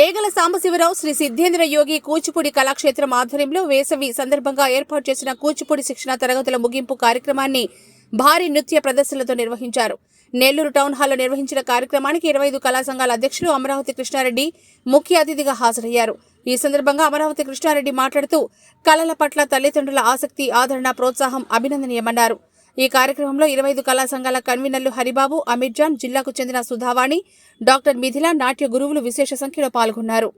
డేగల సాంబశివరావు శ్రీ సిద్ధేంద్ర యోగి కూచిపూడి కళాక్షేత్రం ఆధ్వర్యంలో వేసవి సందర్భంగా ఏర్పాటు చేసిన కూచిపూడి శిక్షణ తరగతుల ముగింపు కార్యక్రమాన్ని భారీ నృత్య ప్రదర్శనలతో నిర్వహించారు. నెల్లూరు టౌన్ హాల్లో నిర్వహించిన కార్యక్రమానికి 25 కళా సంఘాల అధ్యక్షులు అమరావతి కృష్ణారెడ్డి ముఖ్య అతిథిగా హాజరయ్యారు. ఈ సందర్భంగా అమరావతి కృష్ణారెడ్డి మాట్లాడుతూ కళల పట్ల తల్లిదండ్రుల ఆసక్తి, ఆదరణ, ప్రోత్సాహం అభినందనీయమన్నారు. ఈ కార్యక్రమంలో 25 కళా సంఘాల కన్వీనర్లు హరిబాబు, అమీర్జాన్, జిల్లాకు చెందిన సుధావాణి, డాక్టర్ మిథిల, నాట్య గురువులు విశేష సంఖ్యలో పాల్గొన్నారు.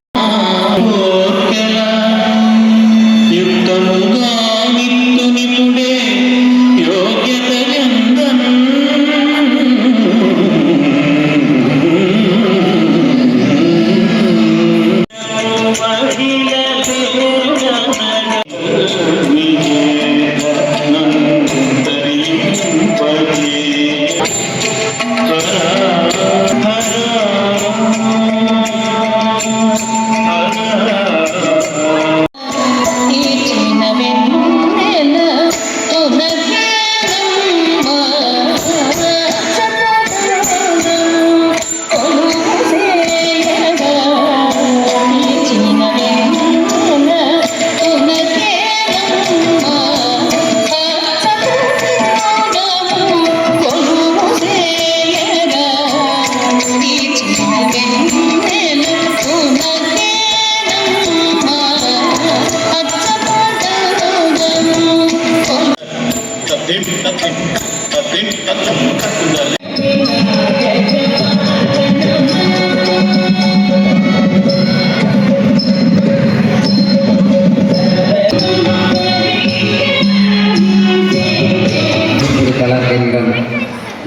కళాకేంద్రం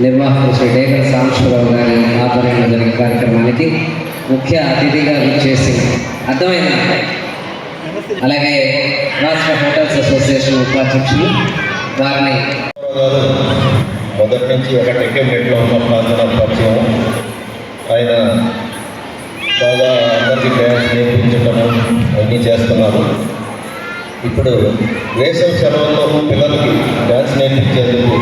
నిర్వాహకులు శ్రీ డేగల సాంబశివరావు గారి ఆధ్వర్యంలో జరిగిన కార్యక్రమానికి ముఖ్య అతిథిగా విచ్చేసి అర్థమైన అలాగే రాష్ట్ర హోటల్స్ అసోసియేషన్ ఉపాధ్యక్షులు వారిని మొదటి నుంచి ఒక టెక్కెట్లో ఉన్న ప్రాంతన పరిచయం. ఆయన బాగా అందరికీ డ్యాన్స్ నేర్పించటము అన్నీ చేస్తున్నారు. ఇప్పుడు వేసవి సెలవుల్లో పిల్లలకి డ్యాన్స్ నేర్పించేందుకు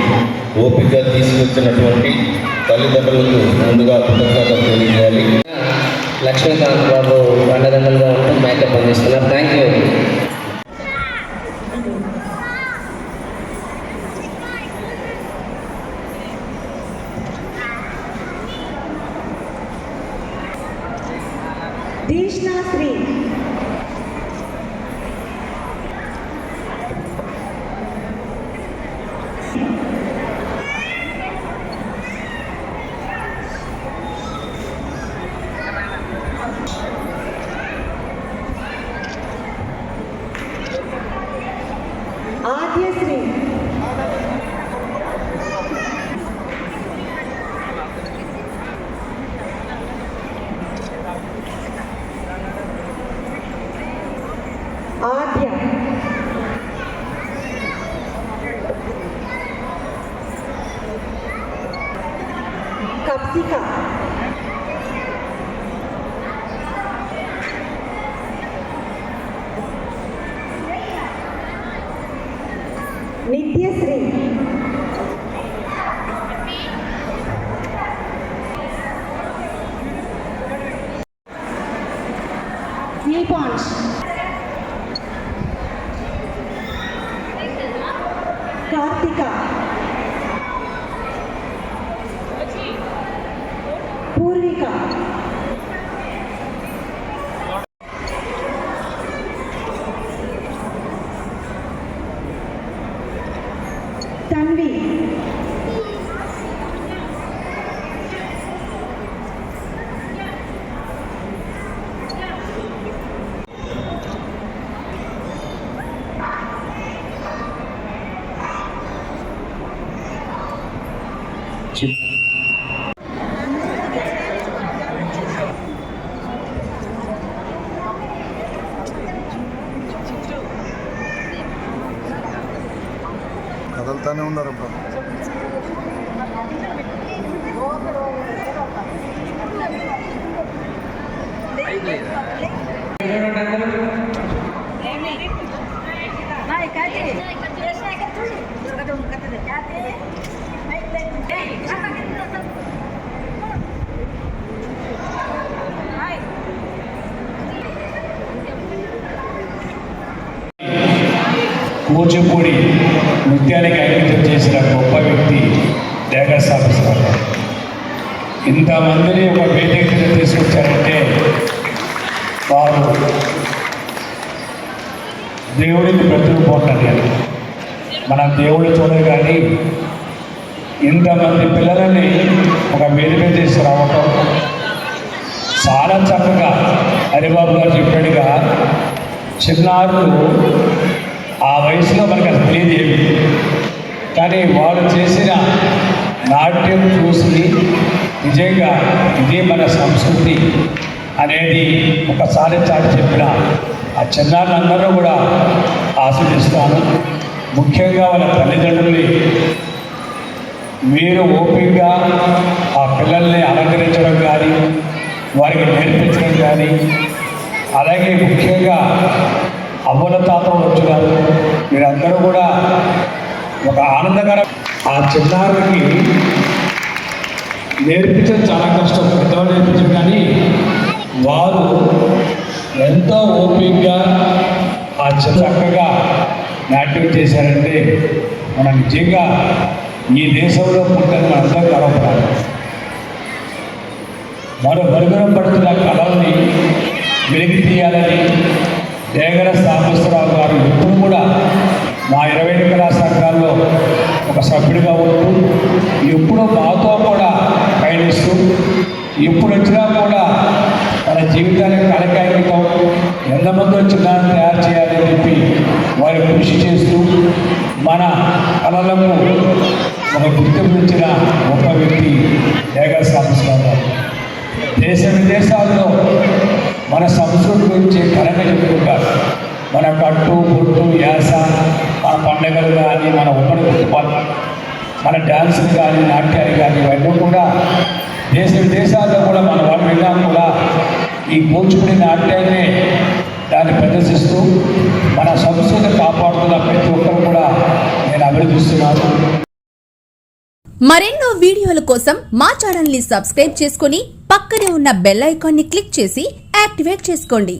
ఓపికగా తీసుకొచ్చినటువంటి తల్లిదండ్రులకు ముందుగా కృతజ్ఞతలు తెలియజేయాలి. లక్ష్మీకాంత్ బాబు అండదండలుగా ఉంటూ మేకప్ అందిస్తున్నారు. Thank you. దీష్ణాశ్రీ ఆద్యశ్రీ ఆద్య కప్సిక నిత్యశ్రీ నీపాంష్ కార్తిక పూర్విక తన్వి కదలుతానే ఉన్నారు. కూచిపూడి నృత్యానికి అంకితం చేసిన గొప్ప వ్యక్తి డేగ సాంబశివరావు గారు. ఇంతమందిని ఒక వేదిక మీద తీసుకొచ్చారంటే వారు దేవుడికి ప్రతిరూపం. మనం దేవుడు చూడదు కానీ ఇంతమంది పిల్లలని ఒక వేదిక తీసుకురావటం చాలా చక్కగా హరిబాబు గారు చెప్పాడుగా, చిన్నారులు ఆ వయసులో మనకు అది తెలియదు, కానీ వాళ్ళు చేసిన నాట్యం చూసి నిజంగా ఇదే మన సంస్కృతి అనేది ఒకసారి చాటి చెప్పిన ఆ చిన్నారులందరూ కూడా ఆస్వాదిస్తాను. ముఖ్యంగా వాళ్ళ తల్లిదండ్రుల్ని మీరు ఓపికగా ఆ పిల్లల్ని అలంకరించడం కానీ వారికి నేర్పించడం కానీ, అలాగే ముఖ్యంగా అవ్వల తాతలు వచ్చినారు, మీరందరూ కూడా ఒక ఆనందకరం. ఆ చిన్నారులకి నేర్పించడం చాలా కష్టం, పెద్దవాళ్ళు నేర్పించడం, కానీ వారు ఎంతో ఓపికగా ఆ చక్కగా నాట్యం చేశారంటే మనం నిజంగా ఈ దేశంలో పుట్టని మనందరూ గర్వపడాలి. మరో మరుగున పడుతున్న కళల్ని వెలికి తీయాలని డేగర సాంబశివరావు గారు ఎప్పుడు కూడా మా 20 కళా సంఘాల్లో ఒక సభ్యుడిగా ఉంటూ ఎప్పుడూ మాతో కూడా పయనిస్తూ ఎప్పుడు వచ్చినా కూడా మన జీవితానికి కళకాంకితం ఎంతమంది వచ్చినా తయారు చేయాలని చెప్పి వారు కృషి చేస్తూ మన కళలకు ఒక గుర్తింపునిచ్చిన గొప్ప వ్యక్తి డేగర సాంబశివరావు గారు. దేశ విదేశాల్లో మన సంస్కృతి గురించి ఘనంగా చెప్పుకుంటారు. మన కట్టు బొట్టు యాస, మన పండుగలు కానీ, మన ఉమ్మడి కుటుంబాలు, మన డ్యాన్సులు కానీ, నాట్యాలు కానీ, ఇవన్నీ కూడా దేశ విదేశాల్లో కూడా మన వాళ్ళు వెళ్ళా కూడా ఈ కూచిపూడి నాట్యాన్ని దాన్ని ప్రదర్శిస్తూ మన సంస్కృతి కాపాడుతున్న ప్రతి ఒక్కరు కూడా నేను అభినందిస్తున్నాను. మరెన్నో వీడియోల కోసం మా ఛానల్ ని సబ్స్క్రైబ్ చేసుకుని పక్కనే ఉన్న బెల్ ఐకాన్ ని క్లిక్ చేసి యాక్టివేట్ చేసుకోండి.